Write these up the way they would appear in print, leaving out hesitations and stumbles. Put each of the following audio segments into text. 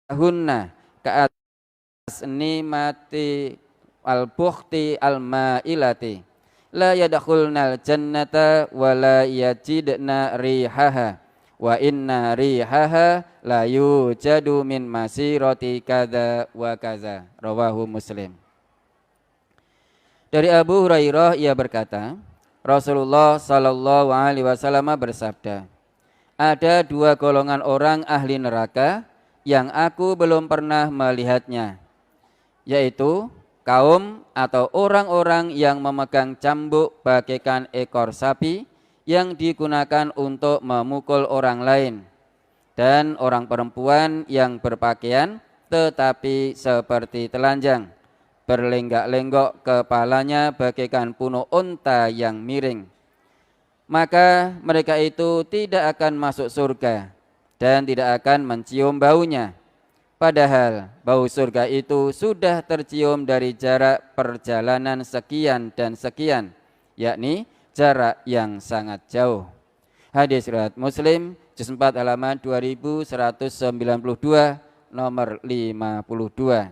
hunna ka asnimati al-bukhti al-ma'ilati la yadkhulnal jannata wa la yajidna rihaha wa inna rihaha la yujadu min masirati kadza wa kadza. Rawahu Muslim. Dari Abu Hurairah ia berkata, Rasulullah sallallahu alaihi wasallam bersabda, ada dua golongan orang ahli neraka yang aku belum pernah melihatnya, yaitu kaum atau orang-orang yang memegang cambuk bagaikan ekor sapi yang digunakan untuk memukul orang lain, dan orang perempuan yang berpakaian tetapi seperti telanjang, berlenggak-lenggok kepalanya bagaikan punuh unta yang miring. Maka mereka itu tidak akan masuk surga dan tidak akan mencium baunya. Padahal bau surga itu sudah tercium dari jarak perjalanan sekian dan sekian, yakni jarak yang sangat jauh. Hadis riwayat Muslim, juz 4 halaman 2192, nomor 52.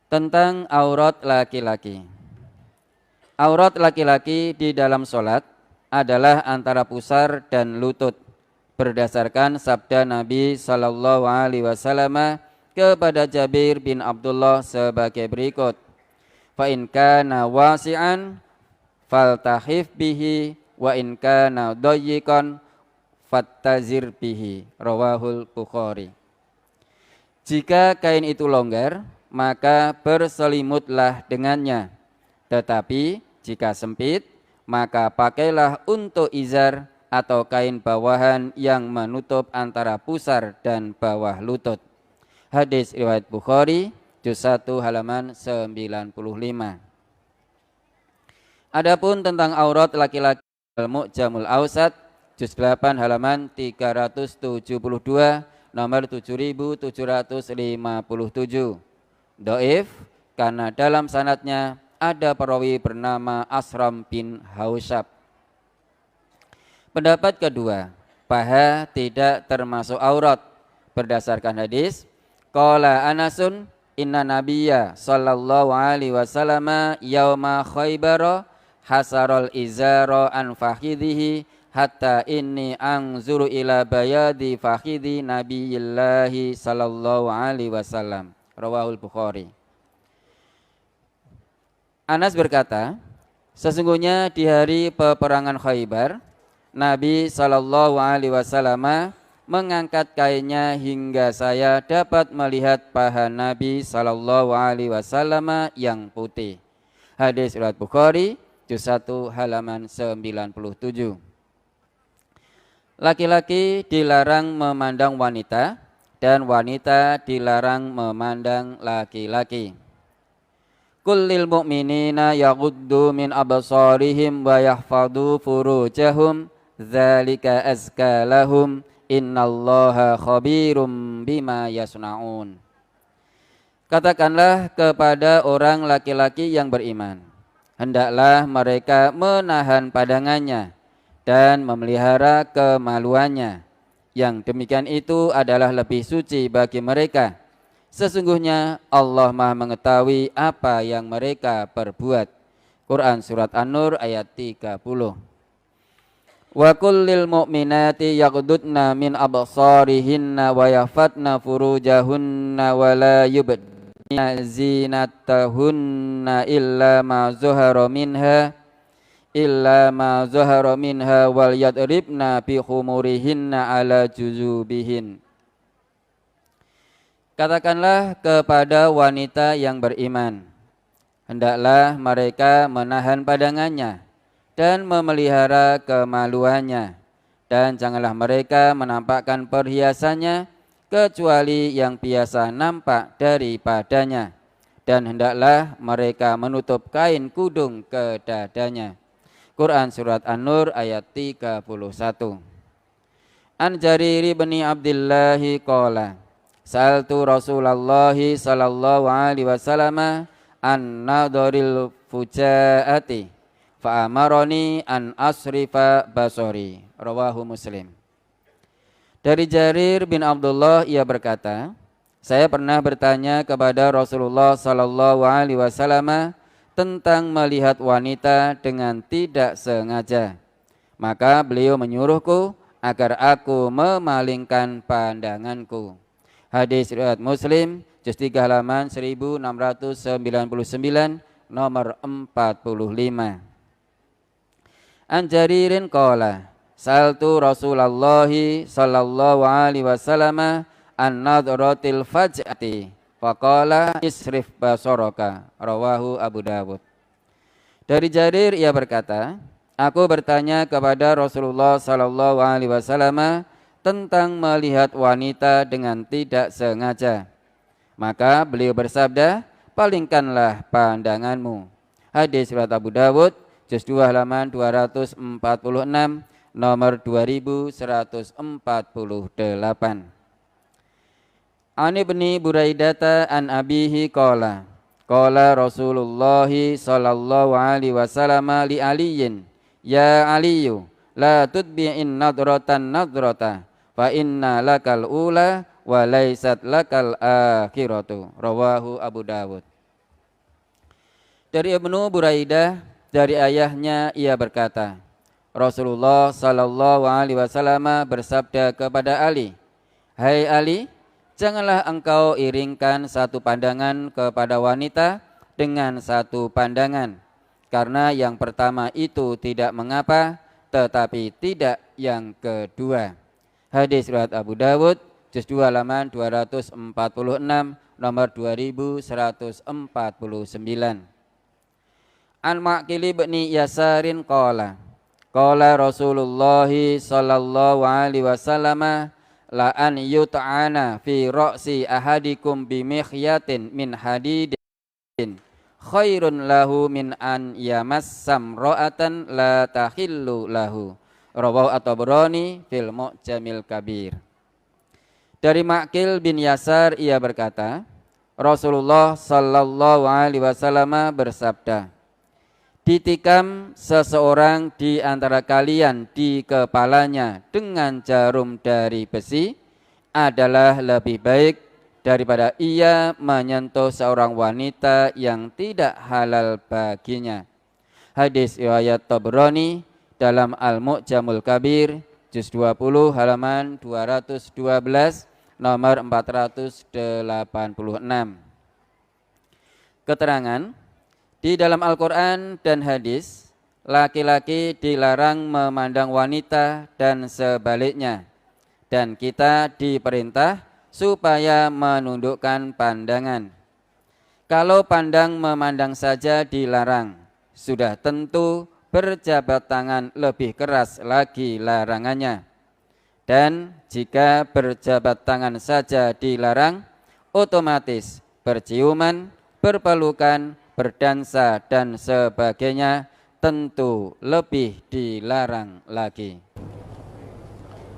Tentang aurat laki-laki. Aurat laki-laki di dalam sholat adalah antara pusar dan lutut, berdasarkan sabda Nabi sallallahu alaihi wasallam kepada Jabir bin Abdullah sebagai berikut. Fa in kana wasi'an faltahif bihi wa in kana dayyiqan fattazir bihi. Rawahul Bukhari. Jika kain itu longgar, maka berselimutlah dengannya. Tetapi jika sempit, maka pakailah untuk izar atau kain bawahan yang menutup antara pusar dan bawah lutut. Hadis riwayat Bukhari, juz 1 halaman 95. Adapun tentang aurat laki-laki, Al-Mu'jamul Awsat, juz 8 halaman 372, nomor 7757. Dhaif karena dalam sanadnya ada perawi bernama Asram bin Hausyab. Pendapat kedua, paha tidak termasuk aurat berdasarkan hadis qala Anasun inna nabiyya sallallahu alaihi wasallam yauma Khaibar hasarul izara an fakhidhihi hatta inni anzuru ila bayadi fakhidhi nabiyillahi sallallahu alaihi wasallam. Rawahul Bukhari. Anas berkata, sesungguhnya di hari peperangan Khaibar, Nabi sallallahu alaihi wasallam mengangkat kainnya hingga saya dapat melihat paha Nabi sallallahu alaihi wasallam yang putih. Hadis riwayat Bukhari, juz 1 halaman 97. Laki-laki dilarang memandang wanita dan wanita dilarang memandang laki-laki. Kullil mu'minina yaghuddu min absarihim wa yahfadhu furujahum dzalika azka lahum innallaha khabirum bima yasnaun. Katakanlah kepada orang laki-laki yang beriman, hendaklah mereka menahan pandangannya dan memelihara kemaluannya. Yang demikian itu adalah lebih suci bagi mereka. Sesungguhnya Allah Maha mengetahui apa yang mereka perbuat. Quran surat An-Nur ayat 30. Wa kullil mu'minati yaghdudna min absarihinna wa yahfatna furujahunna wa la yubdina zinatahunna illa ma zuhara minha wal yadribna bi khumurihinna ala juzubihin. Katakanlah kepada wanita yang beriman, hendaklah mereka menahan pandangannya dan memelihara kemaluannya, dan janganlah mereka menampakkan perhiasannya kecuali yang biasa nampak daripadanya, dan hendaklah mereka menutup kain kudung ke dadanya. Quran surat An-Nur ayat 31. An Jarir bin Abdullah qala Sa'altu Rasulullah sallallahu alaihi wasallam an nadharil fujaati fa amaroni an asrifa basori. Rawahu Muslim. Dari Jarir bin Abdullah ia berkata, saya pernah bertanya kepada Rasulullah sallallahu alaihi wasallam tentang melihat wanita dengan tidak sengaja. Maka beliau menyuruhku agar aku memalingkan pandanganku. Hadis riwayat Muslim, juz 3 halaman 1699, nomor 45. An Jaririn qala, saltu Rasulullah sallallahu alaihi wasallam an nadratil faj'ati faqala isrif basaraka, rawahu Abu Dawud. Dari Jarir ia berkata, aku bertanya kepada Rasulullah sallallahu alaihi wasallam tentang melihat wanita dengan tidak sengaja. Maka beliau bersabda, palingkanlah pandanganmu. Hadis riwayat Abu Dawud, juz 2 halaman 246, nomor 2148. Ani ibni Buraidata an abihi qala, qala Rasulullah sallallahu alaihi wasallam li Aliyin, ya Aliyu, la tutbi'in nadratan nadrata, fa inna lakal ula wa laysat lakal akhiratu, rawahu Abu Dawud. Dari Ibnu Buraidah, dari ayahnya ia berkata, Rasulullah sallallahu alaihi wasallam bersabda kepada Ali, hai Ali, janganlah engkau iringkan satu pandangan kepada wanita dengan satu pandangan, karena yang pertama itu tidak mengapa, tetapi tidak yang kedua. Hadis riwayat Abu Dawud, juz 2 halaman 246, nomor 2149. An Ma'qil bin Yasarin qala, qala Rasulullah sallallahu alaihi wasallam, la an yut'ana fi ra'si ahadikum bi mikhyatin min hadidin khairun lahu min an yamassam ra'atan la tahillu lahu, rawahu at-Tabrani fil Mu'jamil Kabir. Dari Ma'qil bin Yasar ia berkata, Rasulullah sallallahu alaihi wasallam bersabda, ditikam seseorang di antara kalian di kepalanya dengan jarum dari besi adalah lebih baik daripada ia menyentuh seorang wanita yang tidak halal baginya. Hadis riwayat Tabrani dalam Al-Mu'jamul Kabir, juz 20 halaman 212, nomor 486. Keterangan, di dalam Al-Quran dan hadis, laki-laki dilarang memandang wanita dan sebaliknya, dan kita diperintah supaya menundukkan pandangan. Kalau pandang memandang saja dilarang, sudah tentu berjabat tangan lebih keras lagi larangannya. Dan jika berjabat tangan saja dilarang, otomatis berciuman, berpelukan, berdansa dan sebagainya tentu lebih dilarang lagi.